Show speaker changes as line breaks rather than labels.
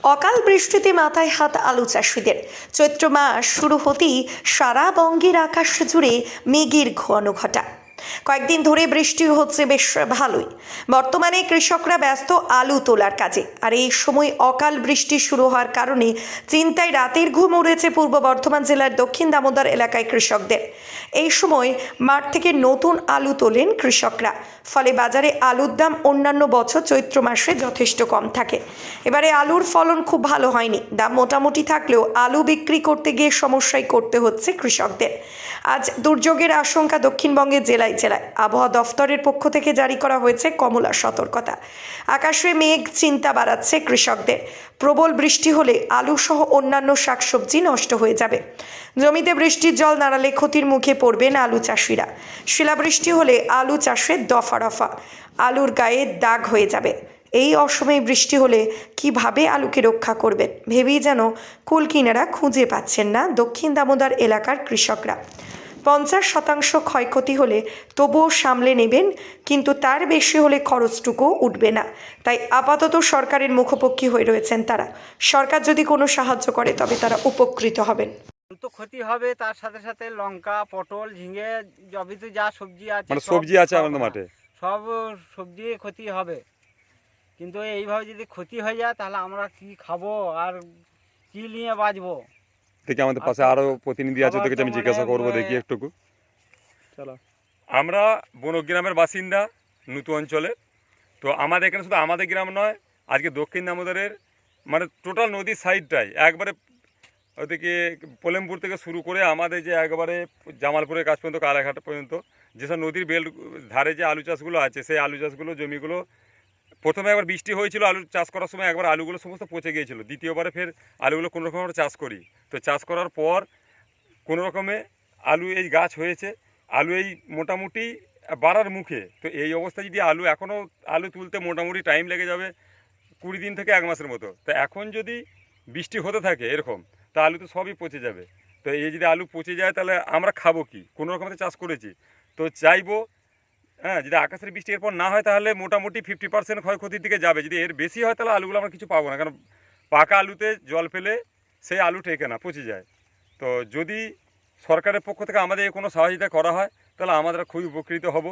অকাল বৃষ্টিতে মাথায় হাত আলু চাষিদের। চৈত্র মাস শুরু হতেই সারা বঙ্গের আকাশ জুড়ে মেঘের ঘন ঘটা। কয়েকদিন ধরে বৃষ্টি হচ্ছে বেশ ভালোই। বর্তমানে কৃষকরা ব্যস্ত আলু তোলার কাজে, আর এই সময় অকাল বৃষ্টি শুরু হওয়ার কারণে চিন্তায় রাতের ঘুম উড়েছে পূর্ব বর্ধমান জেলার দক্ষিণ দামোদর এলাকায় কৃষকদের। এই সময় মাঠ থেকে নতুন আলু তোলেন কৃষকরা, ফলে বাজারে আলুর দাম অন্যান্য বছর চৈত্র মাসে যথেষ্ট কম থাকে। এবারে আলুর ফলন খুব ভালো হয়নি, দাম মোটামুটি থাকলেও আলু বিক্রি করতে গিয়ে সমস্যায় করতে হচ্ছে কৃষকদের। আজ দুর্যোগের আশঙ্কা দক্ষিণবঙ্গের জেলায় জেলায়। আবহাওয়া দফতরের পক্ষ থেকে জারি করা হয়েছে কমলা সতর্কতা। আকাশে মেঘ চিন্তা বাড়াচ্ছে কৃষকদের। প্রবল বৃষ্টি হলে আলু সহ অন্যান্য শাকসবজি নষ্ট হয়ে যাবে। জমিতে বৃষ্টির জল নাড়ালে ক্ষতির মুখে পড়বেন আলু চাষিরা। শিলাবৃষ্টি হলে আলু চাষে দফা রফা, আলুর গায়ে দাগ হয়ে যাবে। এই অসময়ে বৃষ্টি হলে কিভাবে আলুকে রক্ষা করবেন ভেবেই যেন কুল কিনারা খুঁজে পাচ্ছেন না দক্ষিণ দামোদর এলাকার কৃষকরা। 50% ক্ষয়ক্ষতি হলে তবুও সামলে নেবেন, কিন্তু তার বেশি হলে খরচটুকু উঠবে না। তাই আপাতত সরকারের মুখোপক্ষী হয়ে রয়েছেন তারা। সরকার যদি কোনো সাহায্য করে তবে তারা উপকৃত হবেন।
তো ক্ষতি হবে, তার সাথে সাথে লঙ্কা, পটল, ঝিঙে, জমিতে যা সবজি আছে,
মানে সবজি আছে আমাদের মাঠে,
সব সবজি ক্ষতি হবে। কিন্তু এইভাবে যদি ক্ষতি হয়ে যায় তাহলে আমরা কি খাবো আর কি নিয়ে বাঁচবো?
দেখি আমাদের পাশে আরো প্রতিনিধি আছে, ওদেরকে আমি জিজ্ঞাসা করবো, দেখি একটুকু। চলো, আমরা বনগ্রামের বাসিন্দা, নতুন অঞ্চলে। তো আমাদের এখানে শুধু আমাদের গ্রাম নয়, আজকে দক্ষিণ দামোদরের মানে টোটাল নদীর সাইডটাই একবারে ওদিকে পোলেমপুর থেকে শুরু করে আমাদের যে একবারে জামালপুরের কাছ পর্যন্ত, কালাঘাট পর্যন্ত যেসব নদীর বেল ধারে যে আলু চাষগুলো আছে, সেই আলু চাষগুলো জমিগুলো প্রথমে একবার বৃষ্টি হয়েছিল, আলু চাষ করার সময় একবার আলুগুলো সমস্ত পচে গিয়েছিল। দ্বিতীয়বারে ফের আলুগুলো কোনো রকম আমরা চাষ করি। তো চাষ করার পর কোনো রকমে আলু এই গাছ হয়েছে, আলু এই মোটামুটি বাড়ার মুখে। তো এই অবস্থায় যদি এখনও আলু তুলতে মোটামুটি টাইম লেগে যাবে 20 দিন থেকে 1 মাসের মতো। তো এখন যদি বৃষ্টি হতে থাকে এরকম, তা আলু তো সবই পচে যাবে। তো এই যদি আলু পচে যায় তাহলে আমরা খাবো কি? কোনো রকমে চাষ করেছি, তো চাইবো যদি আকাশের বৃষ্টি এরপর না হয় তাহলে মোটামুটি 50% ক্ষয়ক্ষতির দিকে যাবে। যদি এর বেশি হয় তাহলে আলুগুলো আমরা কিছু পাবো না, কারণ পাকা আলুতে জল ফেলে সেই আলু টেকে না, পচে যায়। তো যদি সরকারের পক্ষ থেকে আমাদের কোনো সহযোগিতা করা হয় তাহলে আমরা খুবই উপকৃত হব।